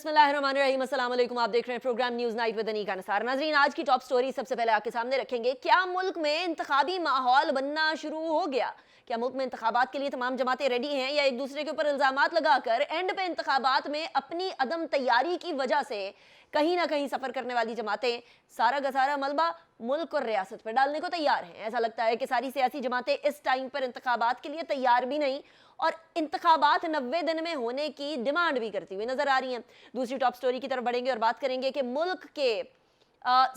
बिस्मिल्लाहिर्रहमानिर्रहीम, अस्सलाम वालेकुम। आप देख रहे हैं programme news night with Anika Nisar. नाज़रीन, आज की टॉप स्टोरी सबसे पहले आपके सामने रखेंगे। क्या मुल्क में इंतखाबी माहौल बनना शुरू हो गया? क्या मुल्क में इंतखाबात के लिए तमाम जमातें रेडी हैं, या एक दूसरे के ऊपर इल्जामात लगाकर एंड पे इंतखाबात में अपनी अदम तैयारी की वजह से कहीं ना कहीं सफर करने वाली जमातें सारा का सारा मलबा मुल्क और रियासत पर डालने को तैयार हैं? ऐसा लगता है कि सारी सियासी जमातें इस टाइम पर इंतखाबात के लिए तैयार भी नहीं और इंतखाबात 90 दिन में होने की डिमांड भी करती हुई नजर आ रही हैं। दूसरी टॉप स्टोरी की तरफ बढ़ेंगे और बात करेंगे कि मुल्क के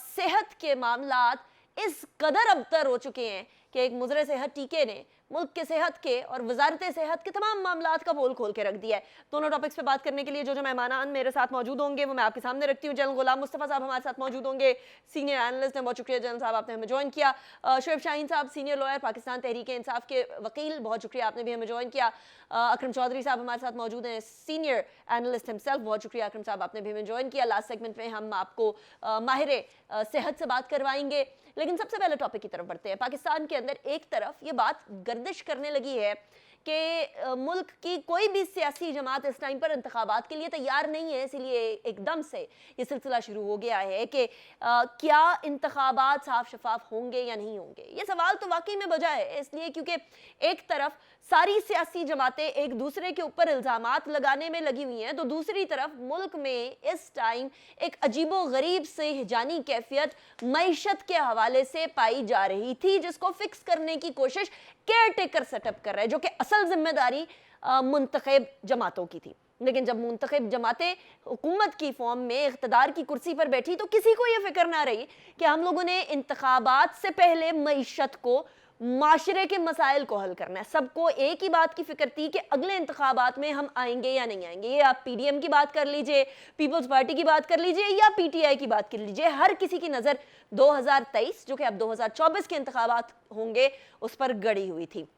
सेहत के मामलात इस कदर अबतर हो चुके हैं कि एक मुजरे सेहत टीके ने मुल्क के सेहत के और वजारत सेहत के तमाम मामलात का पोल खोल के रख दिया है। दोनों टॉपिक्स पे बात करने के लिए जो मेहमान मेरे साथ मौजूद होंगे वो मैं आपके सामने रखती हूँ। जनरल गुलाम मुस्तफ़ा साहब हमारे साथ मौजूद होंगे, सीनियर एनालिस्ट हैं। बहुत शुक्रिया जनरल साहब, आपने हमें ज्वाइन किया। शोएब शाहीन साहब, सीनियर लॉयर, पाकिस्तान तहरीक इंसाफ के वकील, बहुत शुक्रिया, आपने भी हमें ज्वाइन किया। अकरम चौधरी साहब हमारे साथ मौजूद हैं, सीनियर एनालिस्ट हिमसेल्फ, बहुत शुक्रिया अकरम साहब, आपने भी हमें ज्वाइन किया। लास्ट सेगमेंट में हम आपको माहिर सेहत से बात करवाएंगे, लेकिन सबसे पहले टॉपिक की तरफ बढ़ते हैं। पाकिस्तान के अंदर एक तरफ ये बात गर्दिश करने लगी है कि मुल्क की कोई भी सियासी जमात इस टाइम पर इंतखाबात के लिए तैयार नहीं है, इसीलिए एकदम से ये सिलसिला शुरू हो गया है कि क्या इंतखाबात साफ शफाफ होंगे या नहीं होंगे। ये सवाल तो वाकई में बजा है, इसलिए क्योंकि एक तरफ सारी सियासी जमातें एक दूसरे के ऊपर इल्जामात लगाने में लगी हुई हैं, तो दूसरी तरफ मुल्क में इस टाइम एक अजीबो गरीब से हिजानी कैफियत मईशत के हवाले से पाई जा रही थी, जिसको फिक्स करने की कोशिश केयर टेकर सेटअप कर रहे हैं, जो कि असल जिम्मेदारी मुंतखब जमातों की थी। लेकिन जब मुंतखब जमातें हुकूमत की फॉर्म में इख्तदार की कुर्सी पर बैठी तो किसी को यह फिक्र ना रही कि हम लोगों ने इंतखाबात से पहले मईशत को, माशरे के मसाइल को हल करना है। सबको एक ही बात की फिक्र थी कि अगले इंतखाबात में हम आएंगे या नहीं आएंगे। ये आप पीडीएम की बात कर लीजिए, पीपल्स पार्टी की बात कर लीजिए, या पीटीआई की बात कर लीजिए, हर किसी की नज़र 2023 जो कि अब 2024 के इंतखाबात होंगे उस पर गड़ी हुई थी।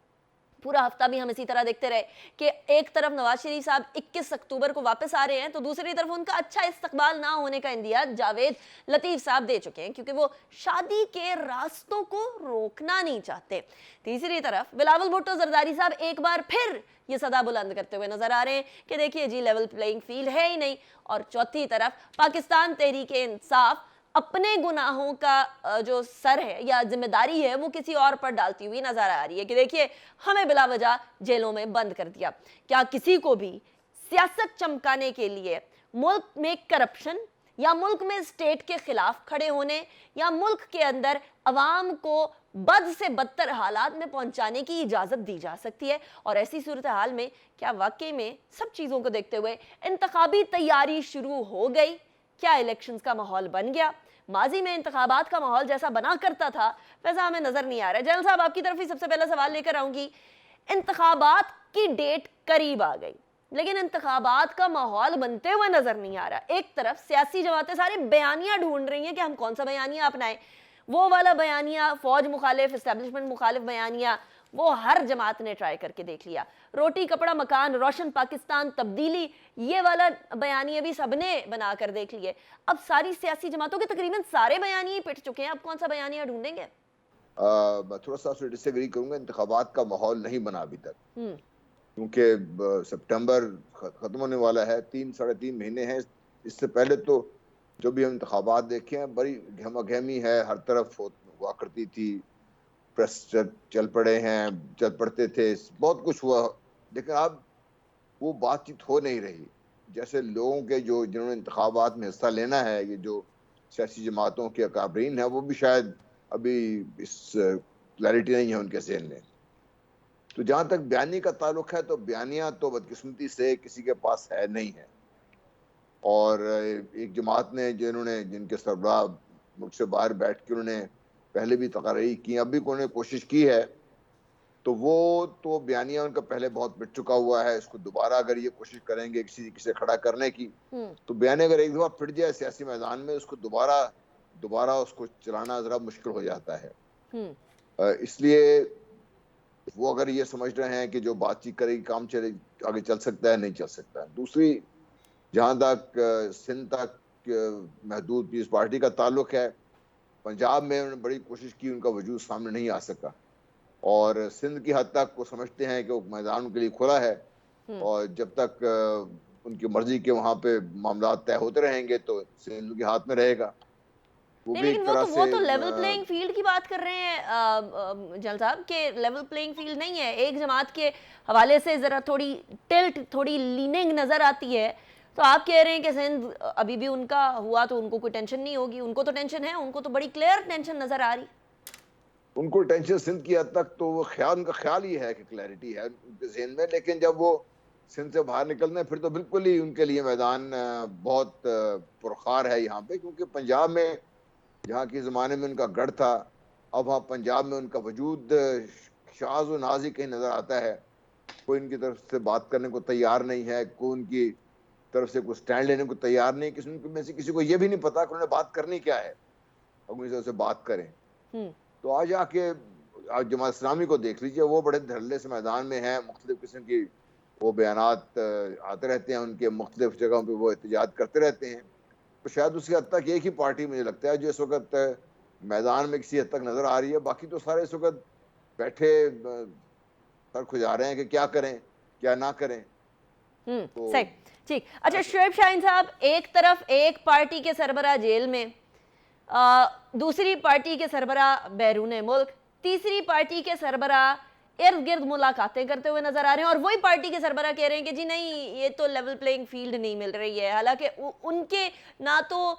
पूरा हफ्ता भी हम इसी तरह देखते रहे कि एक तरफ नवाज शरीफ साहब 21 अक्टूबर को वापस आ रहे हैं, तो दूसरी तरफ उनका अच्छा इस्तकबाल ना होने का इंदिया जावेद लतीफ साहब दे चुके हैं, क्योंकि वो शादी के रास्तों को रोकना नहीं चाहते। तीसरी तरफ बिलावल भुट्टो जरदारी साहब एक बार फिर ये सदा बुलंद करते हुए नजर आ रहे हैं कि देखिए जी, लेवल प्लेइंग फील्ड है ही नहीं। और चौथी तरफ पाकिस्तान तहरीक इंसाफ अपने गुनाहों का जो सर है या जिम्मेदारी है वो किसी और पर डालती हुई नजर आ रही है कि देखिए, हमें बिला वजह जेलों में बंद कर दिया। क्या किसी को भी सियासत चमकाने के लिए मुल्क में करप्शन या मुल्क में स्टेट के खिलाफ खड़े होने या मुल्क के अंदर अवाम को बद से बदतर हालात में पहुंचाने की इजाजत दी जा सकती है? और ऐसी सूरत हाल में क्या वाकई में सब चीजों को देखते हुए इंतखाबी तैयारी शुरू हो गई? क्या इलेक्शंस का माहौल बन गया? माजी में इंतखाबात का माहौल जैसा बना करता था वैसा हमें नजर नहीं आ रहा है। जनरल साहब, आपकी तरफ ही सबसे पहला सवाल लेकर आऊंगी। इंतखाबात की डेट करीब आ गई, लेकिन इंतखाबात का माहौल बनते हुए नजर नहीं आ रहा। एक तरफ सियासी जमातें सारी बयानियां ढूंढ रही हैं कि हम कौन सा बयानिया अपनाएं, वो वाला बयानिया, फौज मुखालिफ, एस्टेब्लिशमेंट मुखालिफ बयानिया, वो हर जमात ने ट्राई करके देख लिया। रोटी कपड़ा मकान, रोशन पाकिस्तान, तब्दीली, ये वाला बयानिया भी सबने बनाकर देख लिए। अब सारी सियासी जमातों के तकरीबन सारे बयानिए पिट चुके हैं, अब कौन सा बयानिया ढूंढेंगे? मैं थोड़ा सा उससे डिसएग्री करूंगा। इंतखाबात का माहौल नहीं बना अभी तक, क्योंकि सितंबर खत्म होने वाला है, 3-3.5 महीने हैं। इससे पहले तो जो भी हम इंतखाबात देखे हैं बड़ी गहमा-गहमी है, हर तरफ हुआ करती थी, प्रेस चल पड़े हैं, चल पड़ते थे, बहुत कुछ हुआ, लेकिन अब वो बातचीत हो नहीं रही। जैसे लोगों के जो जिन्होंने इंतखाबात में हिस्सा लेना है, ये जो सियासी जमातों के अकाबरीन है, वो भी शायद अभी इस क्लैरिटी नहीं है उनके ज़हन में। तो जहाँ तक बयानी का ताल्लुक है, तो बयानिया तो बदकिस्मती से किसी के पास है नहीं है। और एक जमात ने जिनके सरबराह मुल्क से बाहर बैठ के उन्होंने पहले भी तकरीर की, अभी उन्होंने कोशिश की है, तो वो तो बयानिया उनका पहले बहुत मिट चुका हुआ है। इसको दोबारा अगर ये कोशिश करेंगे किसी से खड़ा करने की, तो बयानिया अगर एक दफा फिट जाए सियासी मैदान में, उसको दोबारा उसको चलाना जरा मुश्किल हो जाता है। इसलिए वो अगर ये समझ रहे हैं कि जो बातचीत करेगी काम आगे चल सकता है, नहीं चल सकता है। दूसरी, जहाँ तक सिंध तक महदूद पीस पार्टी का ताल्लुक है, पंजाब में उन्होंने बड़ी कोशिश की, उनका वजूद सामने नहीं आ सका। और सिंध की हद तक वो समझते हैं कि वो मैदान उनके लिए खुला है, और जब तक उनकी मर्जी के वहां पे मामला तय होते रहेंगे तो सिंध उनके हाथ में रहेगा। वो नहीं, भी लेकिन एक तरह वो से तो लेवल प्लेइंग फील्ड की बात कर रहे हैं जल साहब के लेवल प्लेइंग फील्ड नहीं है। एक जमात के हवाले से जरा थोड़ी टिल्ट, थोड़ी लीनिंग नजर आती है। तो आप कह रहे हैं कि सिंध अभी भी उनका हुआ तो उनको कोई टेंशन नहीं होगी। उनको तो टेंशन है, उनको तो बड़ी क्लियर टेंशन नजर आ रही। उनको टेंशन सिंध की हद तक तो वो ख्याल, उनका ख्याल ही है कि क्लैरिटी है उनके ज़हन में, लेकिन जब वो सिंध से बाहर निकलते हैं फिर तो बिल्कुल ही उनके लिए मैदान बहुत पुरखार है यहाँ पे, क्योंकि पंजाब में जहाँ के ज़माने में उनका गढ़ था, अब वहाँ पंजाब में उनका वजूद शाज़ व नाज़ ही कहीं नज़र आता है। कोई उनकी तरफ से बात करने को तैयार नहीं है, कोई उनकी तरफ से कोई स्टैंड लेने को तैयार नहीं, किसी में से किसी को ये भी नहीं पता कि उन्होंने बात करनी क्या है, अब उनसे उससे बात करें। हम्म। तो आज आके आज जमात इस्लामी को देख लीजिए, वो बड़े धड़ल्ले से मैदान में है, मुख्तलिफ किस्म की वो बयानात आते रहते हैं उनके, मुख्तलिफ जगहों पे वो एहतजाज करते रहते हैं। तो शायद उसी हद तक एक ही पार्टी मुझे लगता है जो इस वक्त मैदान में किसी हद तक नजर आ रही है, बाकी तो सारे इस वक्त बैठे सर खुजा रहे हैं कि क्या करें क्या ना करें। तो सही, ठीक। अच्छा शुएब शाहीन साहब, एक तरफ एक पार्टी के सरबराह जेल में, दूसरी पार्टी के सरबराह बैरून मुल्क, तीसरी पार्टी के सरबराह इर्द गिर्द मुलाकातें करते हुए नजर आ रहे हैं, और वही पार्टी के सरबराह कह रहे हैं कि जी नहीं, ये तो लेवल प्लेइंग फील्ड नहीं मिल रही है। हालांकि उनके ना तो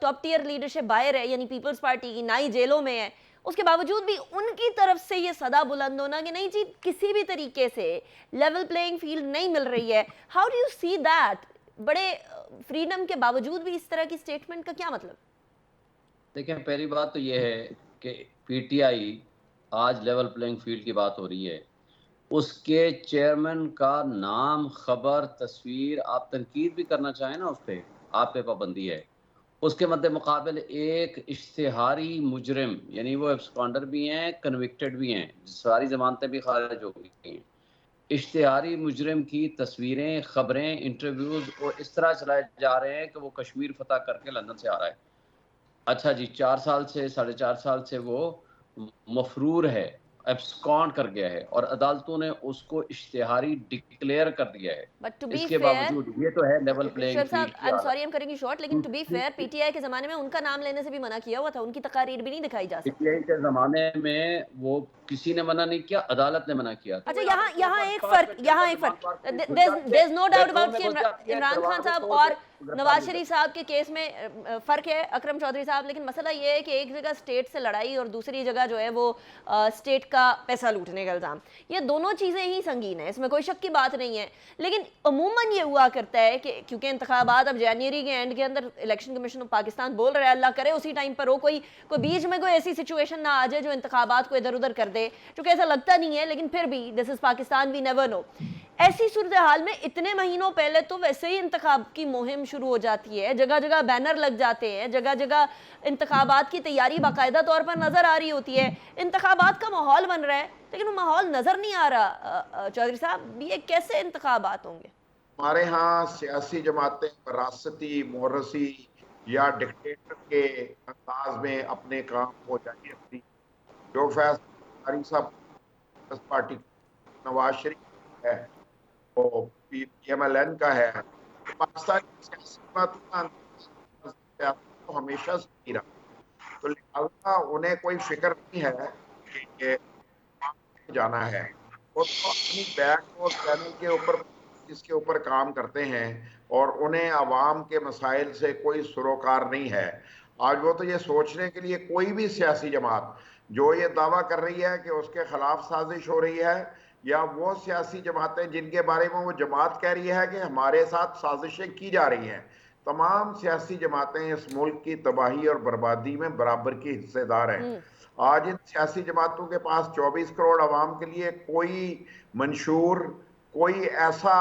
टॉप टियर लीडरशिप बाहर है यानी पीपल्स पार्टी की, ना ही जेलों में है, उसके बावजूद भी उनकी तरफ से ये सदा बुलंद होना कि नहीं जी, किसी भी तरीके से लेवल प्लेइंग फील्ड नहीं मिल रही है। How do you see that? बड़े फ्रीडम के बावजूद भी इस तरह की स्टेटमेंट का क्या मतलब? देखिए, पहली बात तो ये है कि पीटीआई आज लेवल प्लेइंग फील्ड की बात हो रही है, उसके चेयरमैन का नाम, खबर, तस्वीर, आप तनकीद भी करना चाहें ना उस पर, आप पे पाबंदी है। उसके मद्दे मुकाबिल एक इश्तिहारी मुजरिम, यानी वो एब्सकॉन्डर भी हैं, कन्विक्टेड भी हैं, सारी जमानतें भी खारिज हो गई हैं, इश्तिहारी मुजरिम की तस्वीरें, खबरें, इंटरव्यूज और इस तरह चलाए जा रहे हैं कि वो कश्मीर फतह करके लंदन से आ रहा है। अच्छा जी, 4 साल से 4.5 साल से वो मफरूर है, एब्सकॉन्ड कर गया है और अदालतों ने उसको इश्तिहारी डिक्लेयर कर दिया है। बट टू बी इसके फेयर, बावजूद ये तो है लेवल प्लेइंग शेर साहब, फील्ड की आई एम हालत। Sorry, I am cutting you short, लेकिन टू बी फेयर पीटीआई के जमाने में उनका नाम लेने से भी मना किया हुआ था, उनकी तकारीर भी नहीं दिखाई जा सकती। पीटीआई के जमाने में वो किसी ने मना नहीं किया, अदालत ने मना किया। अच्छा, यहाँ एक फर्क, there is no doubt about कि इमरान खान साहब और नवाज शरीफ साहब के केस में फर्क है, अकरम चौधरी साहब, लेकिन मसला ये है कि एक जगह स्टेट से लड़ाई और दूसरी जगह जो है वो स्टेट का पैसा लूटने का इल्ज़ाम, ये दोनों चीज़ें ही संगीन है, इसमें कोई शक की बात नहीं है। लेकिन अमूमन ये हुआ करता है कि क्योंकि इंतखाबात अब जनवरी के एंड के अंदर इलेक्शन कमीशन ऑफ पाकिस्तान बोल रहा है, अल्लाह करे उसी टाइम पर हो कोई बीच में कोई ऐसी सिचुएशन ना आ जाए जो इंतखाबात को इधर उधर कर दे, जो कि ऐसा लगता नहीं है, लेकिन फिर भी this is Pakistan, we never know. ऐसी सूरत हाल में इतने महीनों पहले तो वैसे ही इंतखाब की मुहिम शुरू हो जाती है, जगह जगह बैनर लग जाते हैं, जगह जगह इंतखाबात की तैयारी बाकायदा तौर पर नजर आ रही होती है, इंतखाबात का माहौल बन रहा है, लेकिन वो माहौल नजर नहीं आ रहा। चौधरी साहब, ये कैसे इंतखाबात होंगे? हमारे यहाँ सियासी जमातें वरासती, मोरसी या डिक्टेटर के अंदाज में अपने काम हो जाती है। जो फैसला साहब पार्टी नवाज शरीफ है वो PMLN का है, तो पाकिस्तान की सियासी बात तो हमेशा से ही रहा, तो लिहाजा उन्हें कोई फिक्र नहीं है कि जाना है। वो तो अपनी बैक और चैनल के ऊपर इसके ऊपर काम करते हैं और उन्हें आवाम के मसाइल से कोई सरोकार नहीं है। आज वो तो ये सोचने के लिए कोई भी सियासी जमात जो ये दावा कर रही है कि उसके खिलाफ साजिश हो रही है, या वो सियासी जमातें जिनके बारे में वो जमात कह रही है कि हमारे साथ साजिशें की जा रही हैं, तमाम सियासी जमातें इस मुल्क की तबाही और बर्बादी में बराबर की हिस्सेदार हैं। आज इन सियासी जमातों के पास 24 करोड़ आवाम के लिए कोई मंशूर, कोई ऐसा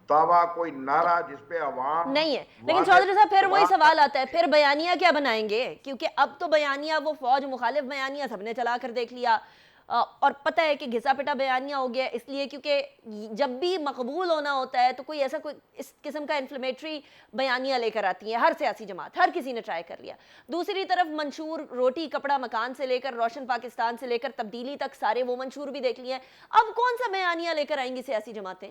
दावा, कोई नारा जिसपे आवाम नहीं है। लेकिन चौधरी साहब, फिर वही सवाल आता है, फिर बयानिया क्या बनाएंगे? क्योंकि अब तो बयानिया वो फौज मुखालिफ बयानिया सबने चला कर देख लिया, और पता है कि घिसा पिटा बयानिया हो गया, इसलिए क्योंकि जब भी मकबूल होना होता है तो कोई ऐसा कोई इस किस्म का इन्फ्लेमेटरी बयानिया लेकर आती है हर सियासी जमात, हर किसी ने ट्राई कर लिया। दूसरी तरफ मंशूर रोटी कपड़ा मकान से लेकर रोशन पाकिस्तान से लेकर तब्दीली तक सारे वो मंशूर भी देख लिए। अब कौन सा बयानिया लेकर आएंगी सियासी जमातें?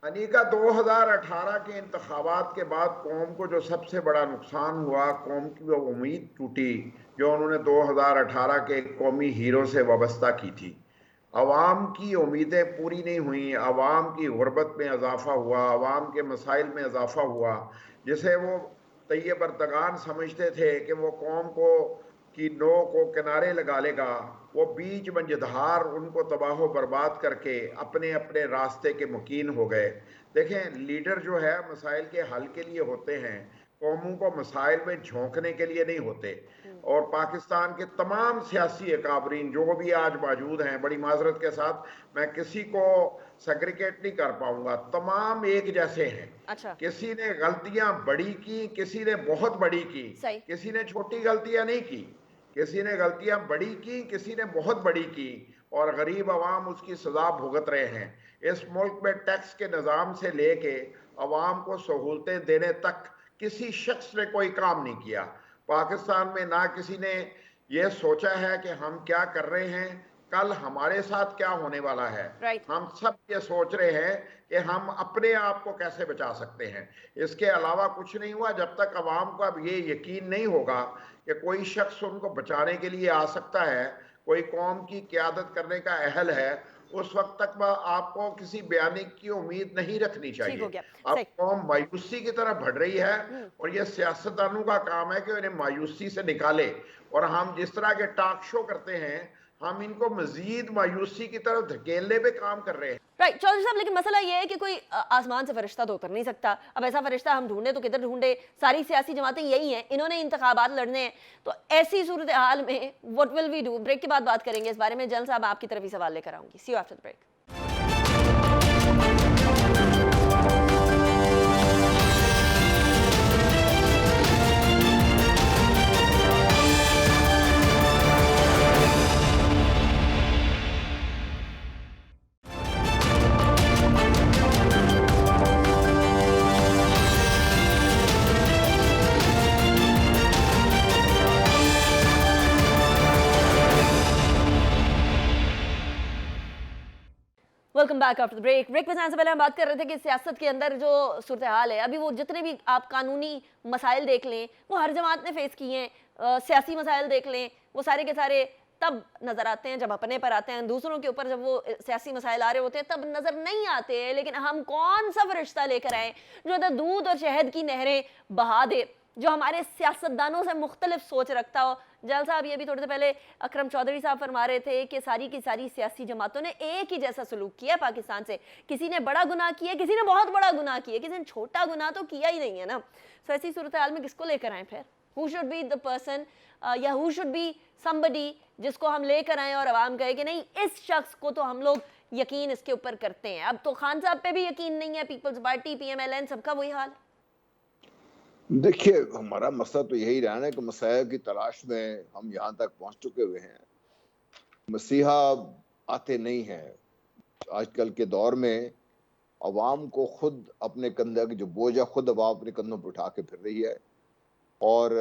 अनीका 2018 के इंतखाबात के बाद कौम को जो सबसे बड़ा नुकसान हुआ, कौम की वो उम्मीद टूटी जो उन्होंने 2018 के एक कौमी हीरो से वाबस्ता की थी। अवाम की उम्मीदें पूरी नहीं हुई, अवाम की गुर्बत में इजाफा हुआ, अवाम के मसाइल में इजाफा हुआ, जिसे वो तैयब अर्दगान समझते थे कि वो कौम को की नो को किनारे लगा लेगा, वो बीच मंझधार उनको तबाह बर्बाद करके अपने अपने रास्ते के मुकीन हो गए। देखें, लीडर जो है मसाइल के हल के लिए होते हैं, कौमों को मसाइल में झोंकने के लिए नहीं होते। और पाकिस्तान के तमाम सियासी अकाबरीन जो भी आज मौजूद हैं, बड़ी माजरत के साथ मैं किसी को सेग्रीगेट नहीं कर पाऊंगा, तमाम एक जैसे हैं। अच्छा। किसी ने गलतियां बड़ी की, किसी ने बहुत बड़ी की, किसी ने छोटी गलतियां नहीं की, किसी ने गलतियां बड़ी की, किसी ने बहुत बड़ी की, और गरीब अवाम उसकी सजा भुगत रहे हैं। इस मुल्क में टैक्स के निज़ाम से लेके अवाम को सहूलतें देने तक किसी शख्स ने कोई काम नहीं किया। पाकिस्तान में ना किसी ने यह सोचा है कि हम क्या कर रहे हैं, कल हमारे साथ क्या होने वाला है। हम सब ये सोच रहे हैं कि हम अपने आप को कैसे बचा सकते हैं। इसके अलावा कुछ नहीं हुआ। जब तक अवाम को अब ये यकीन नहीं होगा कि कोई शख्स उनको बचाने के लिए आ सकता है, कोई कौम की क़यादत करने का अहल है, उस वक्त तक आपको किसी बयानी की उम्मीद नहीं रखनी चाहिए। अब कौम मायूसी की तरफ बढ़ रही है और ये सियासतदानों का काम है कि उन्हें मायूसी से निकाले। और हम जिस तरह के टॉक शो करते हैं, हम इनको मजीद मायूसी की तरफ धकेलने पे काम कर रहे हैं। राइट चौधरी साहब, लेकिन मसला ये है कि कोई आसमान से फरिश्ता तो उतर नहीं सकता। अब ऐसा फरिश्ता हम ढूंढे तो किधर ढूंढे? सारी सियासी जमातें यही हैं, इन्होंने इंतखाबात लड़ने हैं। तो ऐसी सूरत हाल में what will we do? Break के बाद बात करेंगे इस बारे में। जल साहब, आपकी तरफ ही सवाल लेकर आऊंगी। See you after the break. Welcome back after the break. Break पे जाने से पहले हम बात कर रहे थे कि सियासत के अंदर जो सूरत हाल है, अभी वो जितने भी आप कानूनी मसाइल देख लें, वो हर जमात ने फेस किए हैं। सियासी मसाइल देख लें, वो सारे के सारे तब नज़र आते हैं जब अपने पर आते हैं। दूसरों के ऊपर जब वो सियासी मसाइल आ रहे होते हैं तब नज़र नहीं आते हैं। लेकिन हम कौन सा फरिश्ता लेकर आए जो इधर दूध और शहद की नहरें बहा दे, जो हमारे सियासतदानों से मुख्तलिफ सोच रखता हो? जल साहब, ये भी थोड़ी देर पहले अकरम चौधरी साहब फरमा रहे थे कि सारी की सारी सियासी जमातों ने एक ही जैसा सलूक किया पाकिस्तान से। किसी ने बड़ा गुनाह किया, किसी ने बहुत बड़ा गुनाह किया, किसी ने छोटा गुनाह तो किया ही नहीं है ना। तो ऐसी सूरत हाल में किसको लेकर आए फिर? Who should be the person या हु शुड बी समबडी जिसको हम लेकर आए और आवाम कहे कि नहीं, इस शख्स को तो हम लोग यकीन इसके ऊपर करते हैं। अब तो खान साहब पे भी यकीन नहीं है, पीपल्स पार्टी, PMLN, सबका वही हाल। देखिए, हमारा मसला तो यही रहा है कि मसाइल की तलाश में हम यहाँ तक पहुँच चुके हुए हैं। मसीहा आते नहीं हैं। आजकल के दौर में अवाम को खुद अपने कंधे का जो बोझ है, खुद अवाम अपने कंधों पर उठा के फिर रही है। और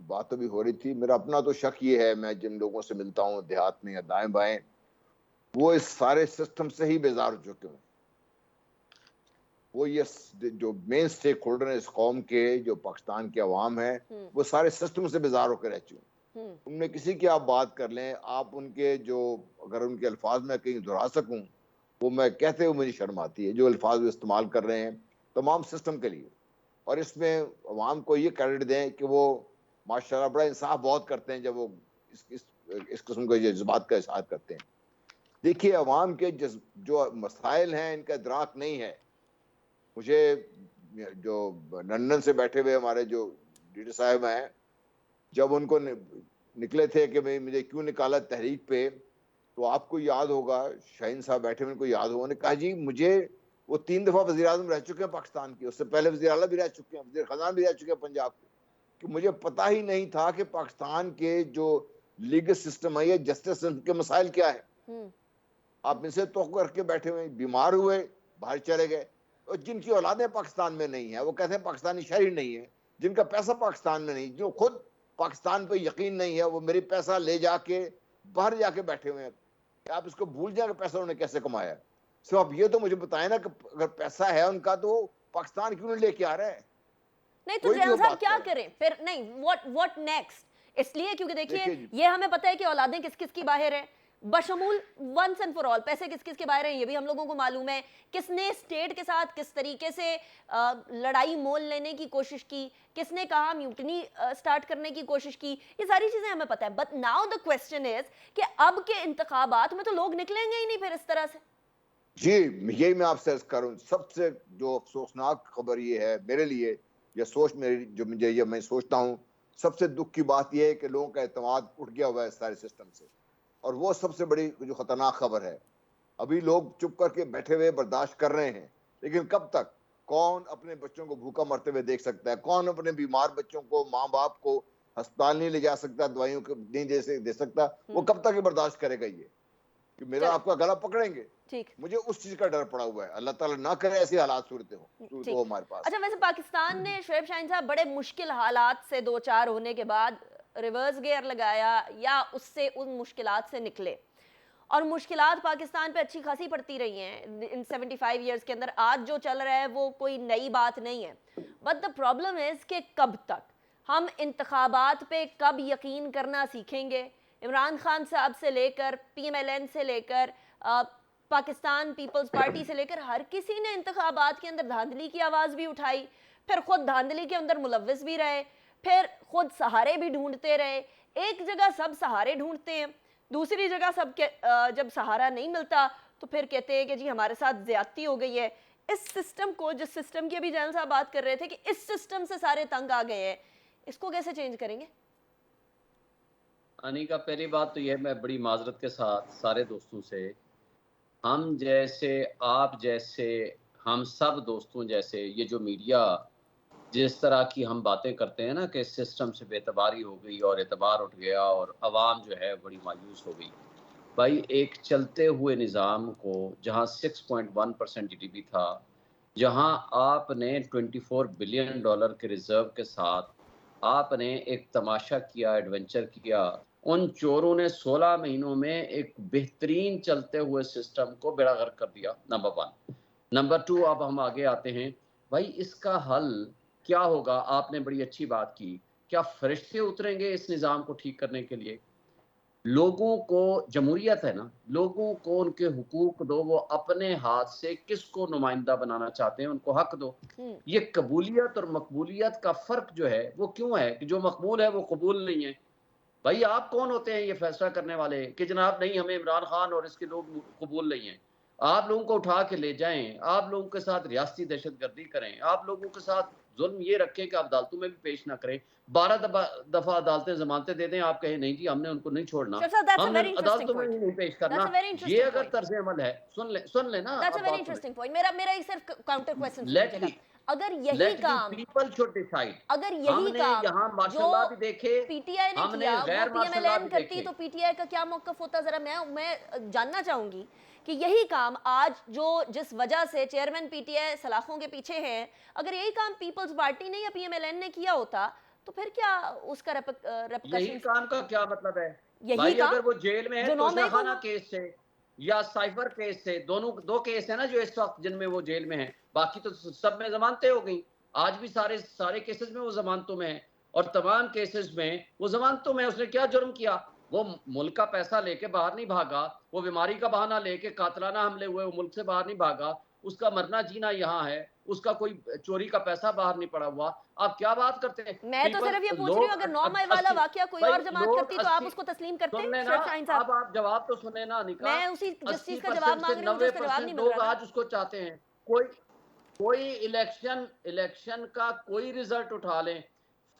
बात अभी हो रही थी, मेरा अपना तो शक ये है, मैं जिन लोगों से मिलता हूँ देहात में या दाएं बाएं, वो इस सारे सिस्टम से ही बेजार हो चुके हैं। वो ये जो मेन स्टेक होल्डर है इस कौम के, जो पाकिस्तान के अवाम है, वो सारे सिस्टम से बेजार होकर रह चुके हैं। उनमें किसी की आप बात कर लें, आप उनके जो, अगर उनके अल्फाज में कहीं दोहरा सकूं, वो मैं कहते हुए मुझे शर्म आती है जो अल्फाज वो इस्तेमाल कर रहे हैं तमाम सिस्टम के लिए। और इसमें अवाम को ये क्रेडिट दें कि वो माशाल्लाह बड़ा इंसाफ बहुत करते हैं जब वो इस किस्म के जज्बात का इजहार करते हैं। देखिए, अवाम के जो मसाइल हैं इनका इदराक नहीं है। मुझे जो लंदन से बैठे हुए हमारे जो लीडर साहब हैं, जब उनको निकले थे कि भाई मुझे क्यों निकाला तहरीक पे, तो आपको याद होगा, शाहीन साहब बैठे हुए, उनको याद होगा, उन्होंने कहा जी मुझे, वो 3 दफ़ा वज़ीर आज़म रह चुके हैं पाकिस्तान के, उससे पहले वज़ीर आला भी रह चुके हैं, वज़ीर ख़ज़ाना भी रह चुके हैं पंजाब के, कि मुझे पता ही नहीं था कि पाकिस्तान के जो लीगल सिस्टम है या जस्टिस सिस्टम के मसाइल क्या है। आप इनसे तो करके बैठे हुए, बीमार हुए, बाहर चले गए, और जिनकी औलादें पाकिस्तान में नहीं है, वो कहते हैं पाकिस्तानी शहरी नहीं है, जिनका पैसा पाकिस्तान में नहीं, जो खुद पाकिस्तान पे यकीन नहीं है, वो मेरे पैसा ले जाके बाहर जाके बैठे हुए हैं। आप इसको भूल जाए कि पैसा उन्होंने कैसे कमाया। सो आप ये तो मुझे बताएं ना कि अगर पैसा है उनका तो वो पाकिस्तान क्यों नहीं लेके आ रहा है? नहीं तो कोई भी जैन वो साहब बात क्या करे। करें फिर? नहीं, व्हाट नेक्स्ट? इसलिए क्योंकि देखिए देखिए जी, ये हमें पता है कि औलादें किस किस की बाहर हैं, बशमूल वंस एंड फॉर ऑल पैसे किस किस के बाहर हैं ये भी हम लोगों को मालूम है। किसने स्टेट के साथ किस तरीके से लड़ाई मोल लेने की कोशिश की, किसने कहा म्यूटनी स्टार्ट करने की कोशिश की, ये सारी चीजें हमें पता है। But now the question is कि अब के इंतखाबात में तो लोग निकलेंगे ही नहीं फिर इस तरह से। जी यही मैं आपसे अर्ज कर रहा हूँ। सबसे जो अफसोसनाक खबर ये है मेरे लिए, या सोच मेरी जो मुझे ये मैं सोचता हूँ, सबसे दुख की बात यह है कि लोगों का एतमाद उठ गया हुआ है सारे सिस्टम से, और वो सबसे बड़ी जो खतरनाक खबर है। अभी लोग चुप करके बैठे हुए बर्दाश्त कर रहे हैं, लेकिन कब तक? कौन अपने बच्चों को भूखा मरते हुए देख सकता है? कौन अपने बीमार बच्चों को, माँ बाप को अस्पताल नहीं ले जा सकता, दवाइयों को नहीं दे सकता? वो कब तक ये बर्दाश्त करेगा? ये कि मेरा चलो, आपका गला पकड़ेंगे? ठीक मुझे उस चीज का डर पड़ा हुआ है। अल्लाह ताला ना करे ऐसे हालात सूरत हो ठीक। तो हमारे पास। अच्छा, वैसे पाकिस्तान ने शोएब शाहीन साहब बड़े मुश्किल हालात से दो चार होने के बाद रिवर्स गियर लगाया या उससे उन मुश्किलात से निकले, और मुश्किलात पाकिस्तान पे अच्छी खासी पड़ती रही हैं इन 75 इयर्स के अंदर। आज जो चल रहा है वो कोई नई बात नहीं है, बट द प्रॉब्लम इज कि कब तक हम इंतखाबात पे कब यकीन करना सीखेंगे? इमरान खान साहब से लेकर PMLN से लेकर पाकिस्तान पीपल्स पार्टी से लेकर हर किसी ने इंतखाबात के अंदर धांधली की आवाज़ भी उठाई, फिर खुद धांधली के अंदर मुलव्विस भी रहे, फिर खुद सहारे भी ढूंढते रहे। एक जगह सब सहारे ढूंढते हैं, दूसरी जगह सब के जब सहारा नहीं मिलता तो फिर कहते हैं कि जी हमारे साथ ज्यादती हो गई है। इस सिस्टम को, जिस सिस्टम की अभी जैन साहब बात कर रहे थे कि इस सिस्टम से सारे तंग आ गए हैं, इसको कैसे चेंज करेंगे? अनिका, पहली बात तो यह, मैं बड़ी माजरत के साथ सारे दोस्तों से, हम जैसे, आप जैसे, हम सब दोस्तों जैसे, ये जो मीडिया जिस तरह की हम बातें करते हैं ना कि सिस्टम से बेतबारी हो गई और एतबार उठ गया और आवाम जो है बड़ी मायूस हो गई। भाई, एक चलते हुए निज़ाम को जहाँ 6.1% GDP था, जहाँ आपने $24 बिलियन के रिजर्व के साथ आपने एक तमाशा किया, एडवेंचर किया, उन चोरों ने 16 महीनों में एक बेहतरीन चलते हुए सिस्टम को बेड़ा गर्क कर दिया। नंबर 1। नंबर 2, अब हम आगे आते हैं। भाई, इसका हल क्या होगा? आपने बड़ी अच्छी बात की। क्या फरिश्ते उतरेंगे इस निज़ाम को ठीक करने के लिए? लोगों को, जमहूरियत है ना, लोगों को उनके हुकूक दो, वो अपने हाथ से किसको नुमाइंदा बनाना चाहते हैं उनको हक दो। ये कबूलियत और मकबूलियत का फ़र्क जो है वो क्यों है कि जो मकबूल है वो कबूल नहीं है? भाई, आप कौन होते हैं ये फैसला करने वाले कि जनाब नहीं, हमें इमरान खान और इसके लोग कबूल नहीं हैं? आप लोगों को उठा के ले जाएं, आप लोगों के साथ रियासती दहशतगर्दी करें, आप लोगों के साथ जुल्म ये रखें कि आप अदालतों में भी पेश ना करें, 12 दफा अदालतें जमानतें दे दें, आप कहें नहीं जी हमने उनको नहीं छोड़ना, हमने अदालतों में भी नहीं पेश करना। ये अगर तर्ज अमल है, सुन ले ना। That's a very interesting point. मेरा एक सिर्फ काउंटर क्वेश्चन सुनिएगा। अगर यही काम, पीपल शुड डिसाइड। अगर यही काम यहाँ जो मार्शल भी देखे, PTI ने हमने किया गैर वो मार्शल PMLN भी करती देखे। तो PTI का क्या मौकफ होता? जरा मैं जानना चाहूंगी कि यही काम आज जो, जिस वजह से चेयरमैन PTI सलाखों के पीछे हैं, अगर यही काम पीपल्स पार्टी ने या PMLN ने किया होता तो फिर क्या उसका यही काम का क्या मतलब है? यही भाई, काम अगर वो जेल में है जो 9 मई को तोशाखाना केस से या साइफर केस से, दो केस है ना जो इस वक्त जिनमें वो जेल में है, बाकी तो सब में जमानतें हो गई। आज भी सारे केसेस में वो जमानतों में है, और तमाम केसेस में वो जमानतों में। उसने क्या जुर्म किया? वो मुल्क का पैसा लेके बाहर नहीं भागा, वो बीमारी का बहाना लेके कातलाना हमले हुए वो मुल्क से बाहर नहीं भागा, उसका मरना जीना यहाँ है, उसका कोई चोरी का पैसा बाहर नहीं पड़ा हुआ। आप क्या बात करते हैं? मैं तो सिर्फ ये पूछ रही हूँ, अगर 9 मई वाला वाकया कोई और जमात करती तो आप उसको तस्लीम करते हैं? अब आप जवाब तो सुने ना निका। मैं उसी जिस चीज का जवाब मांग रही हूँ मुझे उसका जवाब नहीं मिल रहा। आज उसको चाहते हैं कोई इलेक्शन का कोई रिजल्ट उठा लें,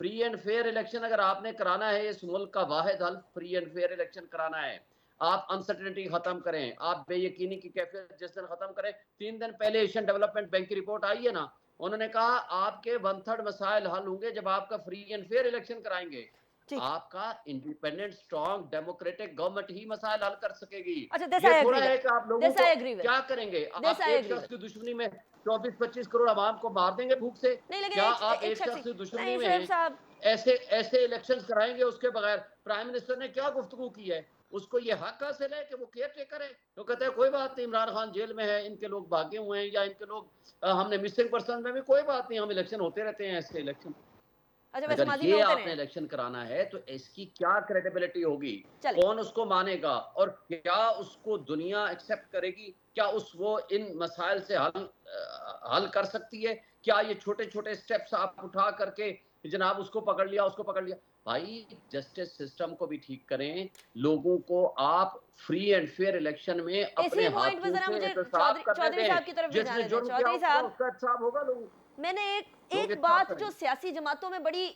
फ्री एंड फेयर इलेक्शन अगर आपने कराना है, इस मुल्क का वाहिद हल फ्री एंड फेयर इलेक्शन कराना है। आप अनसर्टेनिटी खत्म करें, आप बेयकीनी की कैफियत जिस दिन खत्म करें। 3 दिन पहले एशियन डेवलपमेंट बैंक की रिपोर्ट आई है ना, उन्होंने कहा आपके 1/3 मसाइल हल होंगे जब आपका फ्री एंड फेयर इलेक्शन कराएंगे। आपका इंडिपेंडेंट स्ट्रॉन्ग डेमोक्रेटिक गवर्नमेंट ही मसाइल हल कर सकेगी। अच्छा, ये थोड़ा है कि आप लोगों को क्या करेंगे? आप एक शख्स की दुश्मनी में 24-25 करोड़ आवाम को मार देंगे भूख से? क्या आप एक शख्स की दुश्मनी में ऐसे इलेक्शंस कराएंगे उसके बगैर? प्राइम मिनिस्टर ने क्या गुफ्तगू की है? उसको ये हक हासिल है कि वो केयर टेकर है। तो कहते हैं कोई बात नहीं, इमरान खान जेल में है, इनके लोग भागे हुए हैं, या इनके लोग हमने मिसिंग पर्सन में भी कोई बात नहीं, हम इलेक्शन होते रहते हैं ऐसे इलेक्शन। अच्छा, वैसे अगर माजी में ये होते आपने रहे। इलेक्शन कराना है तो इसकी क्या क्रेडिबिलिटी होगी, चले। कौन उसको मानेगा, और क्या उसको दुनिया एक्सेप्ट करेगी, क्या वो इन मसाइल से हल कर सकती है? क्या ये छोटे छोटे स्टेप्स आप उठा करके जनाब उसको पकड़ लिया, उसको पकड़ लिया? भाई जस्टिस सिस्टम को भी ठीक करें, लोगों को आप फ्री एंड फेयर इलेक्शन में अपने इसी पॉइंट पे हाथों जरा से मुझे एहतसाब करने चौधरी दें। साहब की तरफ भी जिसने जाने दें। जुर्म किया चौधरी होगा साहब, उसका एहतसाब होगा, लोग मैंने लोग एक इंसाफ बात करें। जो सियासी जमातों में बड़ी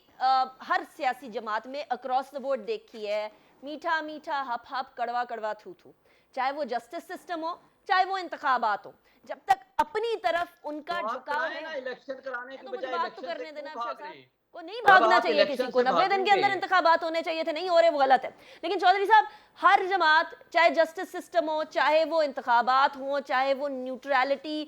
हर सियासी जमात में अक्रॉस द बोर्ड देखी है, मीठा मीठा हप हप कड़वा कड़वा थू थू, चाहे वो जस्टिस सिस्टम हो चाहे वो इंतखाबात हो, जब तक अपनी तरफ उनका तो आप झुकाव कराएं है। ना, इलेक्शन कराने की तो मुझे बजाय बात तो इलेक्शन से करने क्यों देना भाग अफसर रहे साहब हैं? को। नहीं जब भागना आप चाहिए किसी इलेक्शन को, से 90 दिन के अंदर भागेंगे, इंतखाबात होने चाहिए थे, नहीं हो रहे वो गलत है। लेकिन चौधरी साहब, हर जमात, चाहे जस्टिस सिस्टम हो, चाहे वो इंतखाबात हो, चाहे वो न्यूट्रलिटी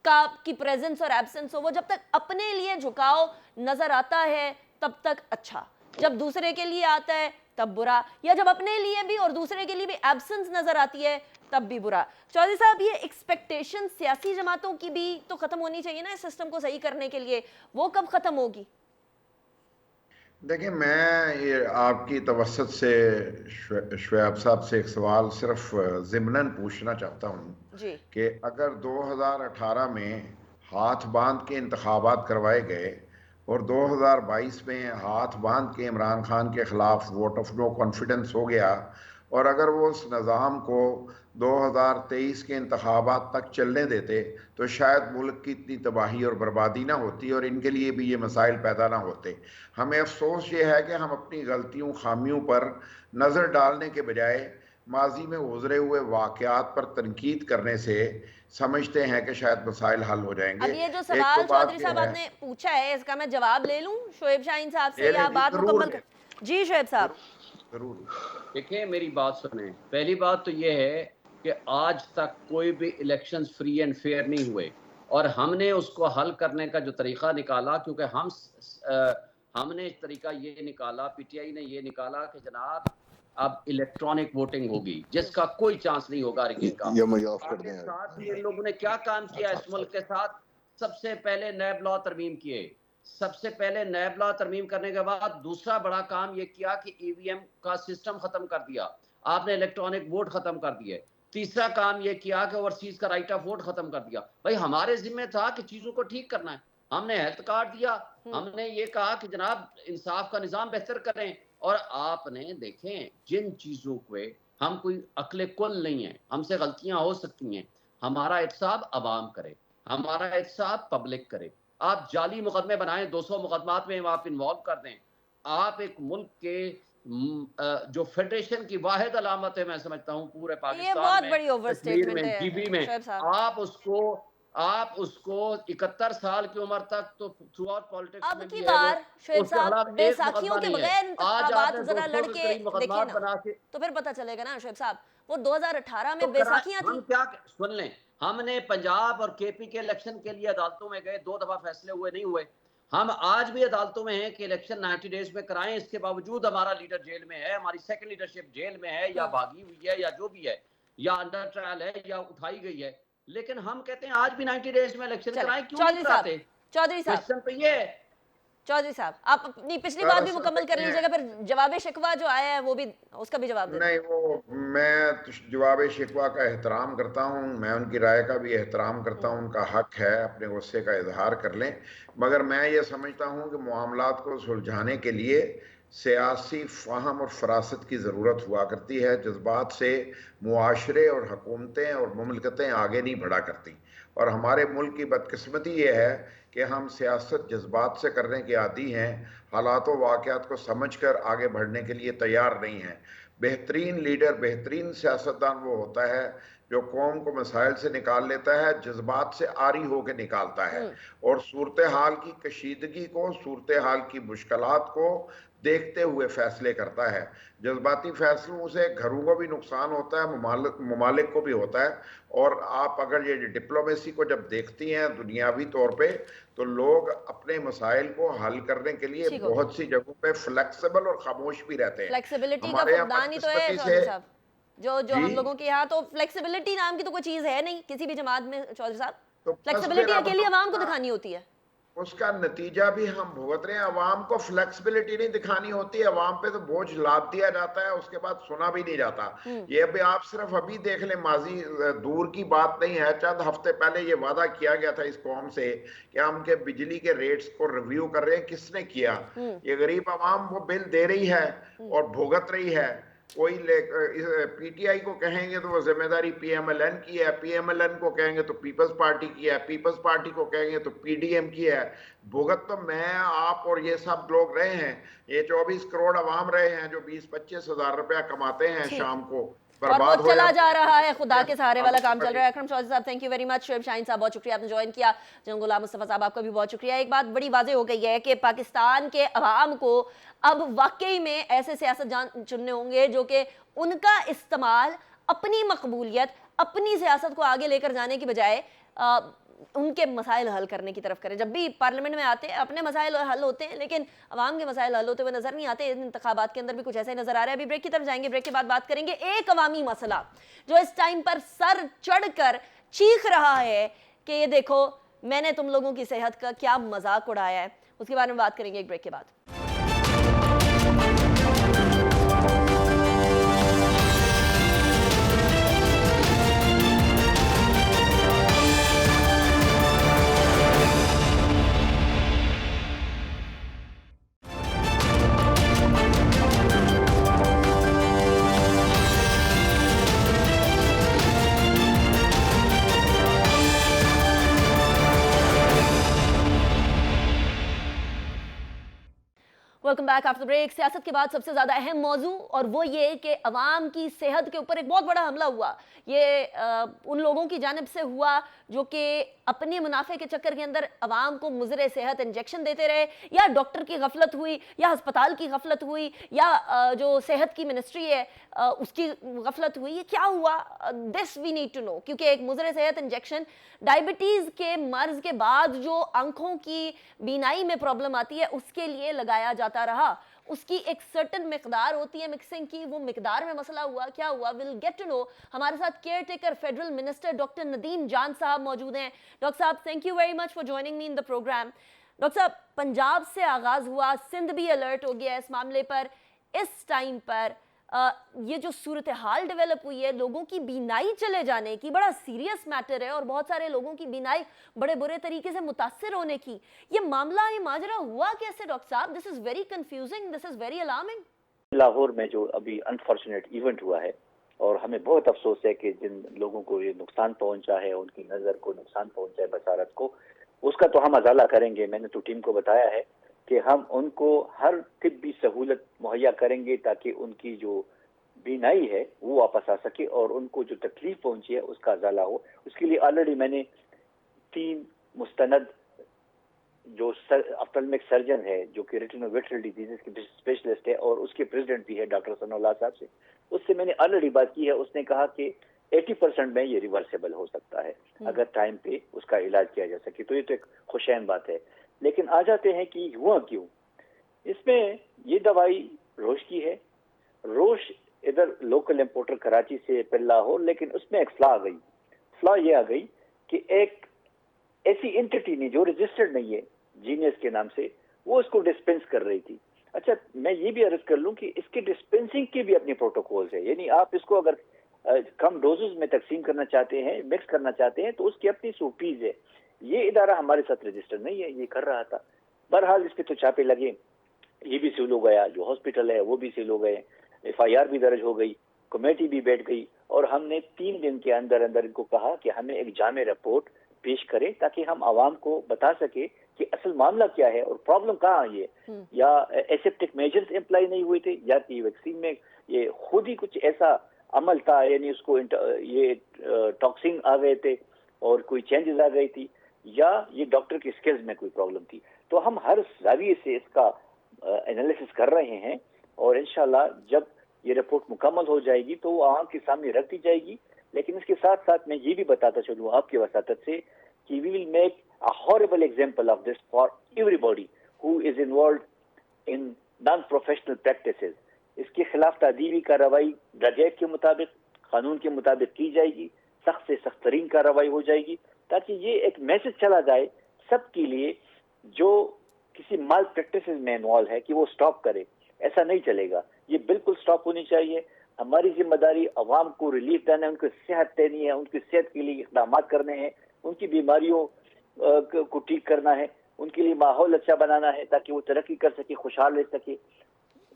की प्रेजेंस और एब्सेंस हो, वो जब तक अपने लिए झुकाव नजर आता है तब तक अच्छा, जब दूसरे के लिए आता है तब बुरा, या जब अपने लिए भी और दूसरे के लिए भी एब्सेंस नजर आती है तब भी बुरा। चौधरी साहब, ये एक्सपेक्टेशन सियासी जमातों की भी तो खत्म होनी चाहिए ना इस सिस्टम को सही करने के लिए, वो कब खत्म होगी? देखिए, मैं ये आपकी तवस्सुत से शुएब साहब से एक सवाल सिर्फ ज़िम्नन पूछना चाहता हूँ जी। कि अगर 2018 में हाथ बांध के इंतखाबात करवाए गए और 2022 में हाथ बांध के इमरान खान के खिलाफ वोट ऑफ नो कॉन्फिडेंस हो गया, और अगर वो उस निज़ाम को 2023 के इंतखाबात तक चलने देते तो शायद मुल्क की इतनी तबाही और बर्बादी ना होती और इनके लिए भी ये मसाइल पैदा ना होते। हमें अफसोस ये है कि हम अपनी गलतियों खामियों पर नज़र डालने के बजाय माजी में गुजरे हुए वाक़यात पर तनकीद करने से समझते हैं कि शायद मसाइल हल हो जाएंगे। अब ये जो एक तो सवाल बात चौधरी ये साहब है, आपने पूछा है, इसका मैं जवाब ले लूं शोएब शाहीन साहब से, ले या लें जी, बात जरूर मुकम्मल लें, कर? जी शोएब साहब। जरूर। देखिए मेरी बात सुने, पहली बात तो ये है कि आज तक कोई भी इलेक्शंस फ्री एंड फेयर नहीं हुए, और हमने उसको हल करने का जो तरीका निकाला, क्योंकि हमने तरीका ये निकाला, पीटीआई ने ये निकाला कि जनाब अब इलेक्ट्रॉनिक वोटिंग होगी, जिसका कोई चांस नहीं होगा रिगिंग का। ये मुझे ऑफ कर आगे दें। साथ ही इन लोगों ने क्या काम किया इस मुल्क के साथ? सबसे पहले नैब लॉ तरमीम किए, सबसे पहले नैब लॉ तरमीम करने के बाद दूसरा बड़ा काम ये किया कि ईवीएम का सिस्टम खत्म कर दिया, आपने इलेक्ट्रॉनिक वोट खत्म कर दिए। तीसरा काम ये किया कि ओवरसीज का राइट ऑफ वोट खत्म कर दिया। भाई हमारे जिम्मे था कि चीजों को ठीक करना है, हमने हेल्थ कार्ड दिया, हमने ये कहा कि जनाब इंसाफ का निजाम बेहतर करें, और आपने देखें जिन चीजों को, हम कोई अक्ले कुल नहीं है, हमसे गलतियां हो सकती हैं, हमारा एहतसाब अवाम करे, हमारा एहतसाब पब्लिक करे। आप जाली मुकदमे बनाएं, 200 मुकदमात में आप इन्वॉल्व कर दें, आप एक मुल्क के जो फेडरेशन की वाहिद अलामत है, मैं समझता हूँ पूरे ये पाकिस्तान बहुत में, बड़ी ओवर कश्मीर स्टेटमेंट में, है जीबी में, शोएब साहब। आप उसको 71 साल की उम्र तक तो थ्रू आउट पॉलिटिक्स अब में की भी है वो, बार शोएब उसके साहब, खिलाफ एक बेसाखियों मुकदमा के नहीं है। बगैर आज इंतखाबात आपने जरा 200 लड़ के के करीब देखिए मुकदमात ना, बना के तो फिर पता चलेगा ना शोएब साहब, वो 2018 तो में कराएं। बेसाखियां हम थी। क्या सुन लें, हमने पंजाब और केपी के इलेक्शन के लिए अदालतों में गए, 2 दफा फैसले हुए, नहीं हुए। हम आज भी अदालतों में हैं कि इलेक्शन 90 डेज में कराएं, इसके बावजूद हमारा लीडर जेल में है, हमारी सेकंड लीडरशिप जेल में है, या भागी हुई है, या जो भी है, या अंडर ट्रायल है, या उठाई गई है। लेकिन हम कहते हैं आज भी 90 डेज में इलेक्शन चले कराएं, क्यों नहीं कराते? चौधरी साहब, क्वेश्चन तो ये है। चौधरी साहब, आप अपनी पिछली बात भी दरअसल मुकम्मल कर देखें, लीजिएगा, फिर जवाब शिकवा जो आया है वो भी, उसका भी जवाब दे दें। नहीं, वो मैं जवाब शिकवा का एहतराम करता हूँ, मैं उनकी राय का भी एहतराम करता हूँ, उनका हक है अपने गुस्से का इजहार कर लें, मगर मैं ये समझता हूँ कि मामलात को सुलझाने के लिए सियासी फ़हम और फरासत की ज़रूरत हुआ करती है। जज्बात से मुआशरे और हुकूमतें और मुमलकतें आगे नहीं बढ़ा करती, और हमारे मुल्क की बदकिस्मती ये है कि हम सियासत जज्बात से करने के आदी हैं, हालात व वाक़यात को समझ कर आगे बढ़ने के लिए तैयार नहीं हैं। बेहतरीन लीडर, बेहतरीन सियासतदान वो होता है जो कौम को मसाइल से निकाल लेता है, जज्बात से आरी होकर निकालता है, और सूरत हाल की कशीदगी को, सूरत हाल की मुश्किलात को देखते हुए फैसले करता है। जज्बाती फैसलों से घरों को भी नुकसान होता है, ममालिक को भी होता है। और आप अगर ये डिप्लोमेसी को जब देखती हैं दुनियावी तौर पे, तो लोग अपने मसाइल को हल करने के लिए ठीक हो गया। बहुत सी जगहों पे फ्लेक्सिबल और खामोश भी रहते हैं। फ्लेक्सिबिलिटी का हमारे यहाँ फुकदान ही तो है बदकिस्मती से चौधरी साहब। जो जो जी, हम लोगों के यहाँ तो फ्लेक्सिबिलिटी नाम की तो कोई चीज है नहीं किसी भी जमात में चौधरी साहब। तो बस फिर फ्लेक्सिबिलिटी अब अकेली हम आवाम को दिखानी होती है। उसका नतीजा भी हम भुगत रहे हैं। अवाम को फ्लेक्सिबिलिटी नहीं दिखानी होती, अवाम पे तो बोझ लाद दिया जाता है, उसके बाद सुना भी नहीं जाता। ये अभी आप सिर्फ अभी देख लें, माजी दूर की बात नहीं है, चंद हफ्ते पहले ये वादा किया गया था इस कौम से कि हम के बिजली के रेट्स को रिव्यू कर रहे हैं। किसने किया? ये गरीब अवाम वो बिल दे रही है और भुगत रही है। कोई पीटीआई को कहेंगे तो वो जिम्मेदारी पीएमएलएन की है, पीएमएलएन को कहेंगे तो पीपल्स पार्टी की है, पीपल्स पार्टी को कहेंगे तो पीडीएम की है। भुगत तो मैं, आप और ये सब लोग रहे हैं। ये 24 करोड़ अवाम रहे हैं जो 20-25 हजार रुपया कमाते हैं, ठीक। शाम को और वो बर्बाद हो चला जाते जा हैं। रहा है, खुदा के सहारे वाला काम चल रहा है। अकरम चौधरी साहब thank you very much. Shoaib Shaheen साहब बहुत शुक्रिया आपने ज्वाइन किया। जंग गुलाम मुस्तफा साहब आपका भी बहुत शुक्रिया। एक बात बड़ी वाज़ेह हो गई है कि पाकिस्तान के अवाम को अब वाकई में ऐसे सियासतदान चुनने होंगे जो कि उनका इस्तेमाल अपनी मकबूलियत, अपनी सियासत को आगे लेकर जाने की बजाय उनके मसाइल हल करने की तरफ करें। जब भी पार्लियामेंट में आते हैं अपने मसाइल हल होते हैं, लेकिन अवाम के मसाइल हल होते हुए नजर नहीं आते। इन इंतखाबात के अंदर भी कुछ ऐसा ही नजर आ रहा है। अभी ब्रेक की तरफ जाएंगे, ब्रेक के बाद बात करेंगे एक अवामी मसला जो इस टाइम पर सर चढ़कर चीख रहा है कि ये देखो मैंने तुम लोगों की सेहत का क्या मजाक उड़ाया है। उसके बारे में बात करेंगे एक ब्रेक के बाद। Welcome back after break. सियासत के बाद सबसे ज्यादा अहम मौजू और वो ये कि अवाम की सेहत के ऊपर एक बहुत बड़ा हमला हुआ। ये उन लोगों की जानिब से हुआ जो कि अपने मुनाफे के चक्कर के अंदर अवाम को मुजरे सेहत इंजेक्शन देते रहे, या डॉक्टर की गफलत हुई, या अस्पताल की गफलत हुई, या जो सेहत की मिनिस्ट्री है उसकी गफलत हुई। ये क्या हुआ? This we need to know, क्योंकि एक मुजरे सेहत इंजेक्शन डायबिटीज के मर्ज के बाद जो आंखों की बीनाई में प्रॉब्लम आती है उसके लिए लगाया जाता रहा। उसकी एक सर्टन मिकदार होती है मिक्सिंग की, वो मिकदार में मसला हुआ। क्या हुआ? Will get to know. हमारे साथ caretaker federal minister doctor Nadeem Jan साहब मौजूद हैं। डॉक्टर साहब thank you very much for joining me in the programme. Doctor साहब, पंजाब से आगाज हुआ, सिंध भी अलर्ट हो गया इस मामले पर। इस टाइम पर ये जो सूरत हाल डेवलप हुई है, लोगों की बीनाई चले जाने की, बड़ा सीरियस मैटर है और बहुत सारे लोगों की बीनाई बड़े बुरे तरीके से मुतासिर होने की, ये मामला, ये माजरा हुआ कैसे डॉक्टर साहब? This is very confusing, this is very alarming. Lahore में जो अभी अनफॉर्चुनेट इवेंट हुआ है, और हमें बहुत अफसोस है कि जिन लोगों को ये नुकसान पहुंचा है, उनकी नज़र को नुकसान पहुंचा है, बसारत को, उसका तो हम अजाला करेंगे। मैंने तो टीम को बताया है कि हम उनको हर तिब्बी सहूलत मुहैया करेंगे ताकि उनकी जो बीनाई है वो वापस आ सके और उनको जो तकलीफ पहुंची है उसका अजाला हो। उसके लिए ऑलरेडी मैंने 3 मुस्तनद जो अफ्तल्मिक सर्जन है जो कि रेटिनोविट्रियल डिजीजेस के स्पेशलिस्ट है और उसके प्रेसिडेंट भी है डॉक्टर सनोल्लाह साहब से, उससे मैंने ऑलरेडी बात की है। उसने कहा कि 80% में ये रिवर्सेबल हो सकता है अगर टाइम पे उसका इलाज किया जा सके। तो ये तो एक खुशैन बात है। लेकिन आ जाते हैं कि हुआ क्यों। इसमें ये दवाई रोश की है। रोश इधर लोकल इंपोर्टर कराची से पिल्ला हो, लेकिन उसमें एक फ्लॉ आ गई। फ्लॉ ये आ गई कि एक ऐसी एंटिटी नहीं जो रजिस्टर्ड नहीं है जीनियस के नाम से, वो इसको डिस्पेंस कर रही थी। अच्छा, मैं ये भी अर्ज कर लूं कि इसके डिस्पेंसिंग के भी अपने प्रोटोकॉल्स है। यानी आप इसको अगर कम डोजेस में तकसीम करना चाहते हैं, मिक्स करना चाहते हैं, तो उसकी अपनी सोपीज है। ये इदारा हमारे साथ रजिस्टर्ड नहीं है, ये कर रहा था। बहरहाल इस पे तो छापे लगे, ये भी सील हो गया, जो हॉस्पिटल है वो भी सील हो गए, FIR भी दर्ज हो गई, कमेटी भी बैठ गई, और हमने 3 दिन के अंदर अंदर इनको कहा कि हमें एक जामे रिपोर्ट पेश करें ताकि हम आवाम को बता सके कि असल मामला क्या है और प्रॉब्लम कहाँ आई है। या एसेप्टिक मेजर्स इम्प्लाई नहीं हुए थे, या कि वैक्सीन में ये खुद ही कुछ ऐसा अमल था, यानी उसको ये टॉक्सिन आ गए थे और कोई चेंजेस आ गई थी, या ये डॉक्टर की स्किल्स में कोई प्रॉब्लम थी। तो हम हर जाविये से इसका एनालिसिस कर रहे हैं और इंशाल्लाह जब ये रिपोर्ट मुकम्मल हो जाएगी तो वो आम के सामने रख दी जाएगी। लेकिन इसके साथ साथ मैं ये भी बताता चलूँ आपकी वसातत से कि we will make a horrible example of this for everybody who is involve in non professional practices. इसके खिलाफ तादीबी कार्रवाई दर्ज के मुताबिक कानून के मुताबिक की जाएगी, सख्त से सख्त तरीन कार्रवाई हो जाएगी, ताकि ये एक मैसेज चला जाए सबके लिए जो किसी माल प्रैक्टिस में इन्वॉल्व है कि वो स्टॉप करे। ऐसा नहीं चलेगा, ये बिल्कुल स्टॉप होनी चाहिए। हमारी जिम्मेदारी अवाम को रिलीफ देना है, उनकी सेहत देनी है, उनकी सेहत के लिए इकदाम करने हैं, उनकी बीमारियों को ठीक करना है, उनके लिए माहौल अच्छा बनाना है ताकि वो तरक्की कर सके, खुशहाल रह सके,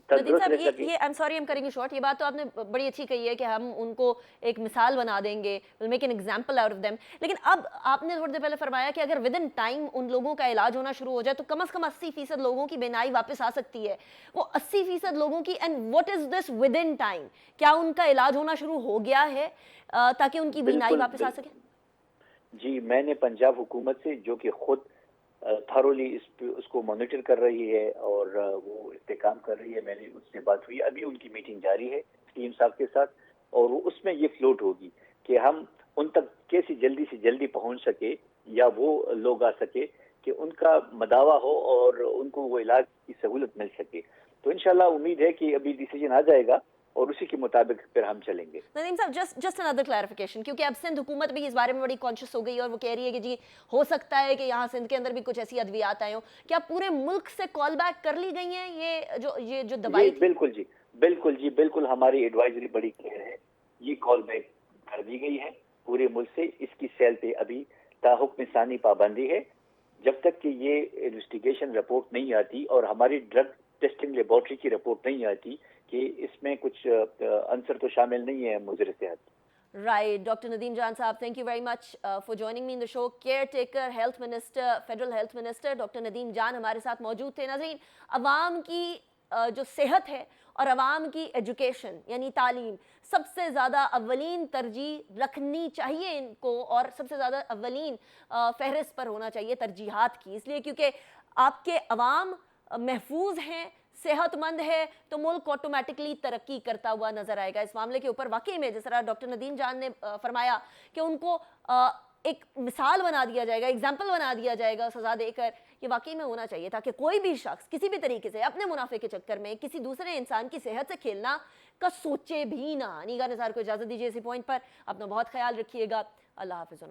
नदीम साहब, ये I am sorry I am cutting you short, ये बात तो आपने बड़ी अच्छी कही है कि हम उनको एक मिसाल बना देंगे, will make an example out of them. लेकिन अब आपने थोड़ी देर पहले फरमाया कि अगर विद इन टाइम उन लोगों का इलाज होना शुरू हो जाए तो कम से कम 80% लोगों की बीनाई वापस आ सकती है। वो 80% लोगों की, and what is this with in time? क्या उनका इलाज होना शुरू हो गया है ताकि उनकी बीनाई वापस आ सके? जी, मैंने पंजाब हुकूमत से, जो कि खुद थरोली उसको मॉनिटर कर रही है और वो इस पे काम कर रही है, मैंने उससे बात हुई, अभी उनकी मीटिंग जारी है टीम साहब के साथ, और उसमें ये फ्लोट होगी कि हम उन तक कैसे जल्दी से जल्दी पहुंच सके या वो लोग आ सके कि उनका मदावा हो और उनको वो इलाज की सहूलत मिल सके। तो इंशाल्लाह उम्मीद है कि अभी डिसीजन आ जाएगा और उसी के मुताबिक फिर हम चलेंगे। नदीम साहब, जस्ट अनदर क्लैरिफिकेशन, क्योंकि अब सिंध हुकूमत भी इस बारे में बड़ी कॉन्शियस हो गई है और वो कह रही है कि जी हो सकता है कि यहाँ सिंध के अंदर भी कुछ ऐसी अद्वियात आए हो। क्या पूरे मुल्क से कॉल बैक कर ली गई हैं ये जो दवाई थी? बिल्कुल जी, बिल्कुल जी, बिल्कुल हमारी एडवाइजरी बड़ी क्लियर है, ये कॉल बैक कर दी गई है पूरे मुल्क से। इसकी सेल पे अभी ताहुक्म सानी पाबंदी है जब तक कि ये इन्वेस्टिगेशन रिपोर्ट नहीं आती और हमारी ड्रग टेस्टिंग लेबोरेटरी की रिपोर्ट नहीं आती कि इसमें कुछ आंसर तो शामिल नहीं है मुज़र सेहत। Right, Dr. Nadeem Jan साहब, thank you very much for joining me in the show. Caretaker Health Minister, Federal Health Minister Dr. Nadeem Jan हमारे साथ मौजूद थे। नाज़रीन, अवाम की जो सेहत है और अवाम की एजुकेशन यानी तालीम सबसे ज़्यादा अव्वलीन तरजीह रखनी चाहिए इनको, और सबसे ज़्यादा अव्वलीन फहरिस्त पर होना चाहिए तरजीहात की, इसलिए क्योंकि आपके अवाम महफूज हैं, सेहतमंद है तो मुल्क ऑटोमेटिकली तरक्की करता हुआ नजर आएगा। इस मामले के ऊपर वाकई में जिस तरह डॉक्टर नदीम जान ने फरमाया कि उनको एक मिसाल बना दिया जाएगा, एग्जाम्पल बना दिया जाएगा सजा देकर, ये वाकई में होना चाहिए ताकि कोई भी शख्स किसी भी तरीके से अपने मुनाफे के चक्कर में किसी दूसरे इंसान की सेहत से खेलना का सोचे भी ना। निगाह निसार को इजाजत दीजिए इसी पॉइंट पर। अपना बहुत ख्याल रखिएगा। अल्लाह हाफिज़।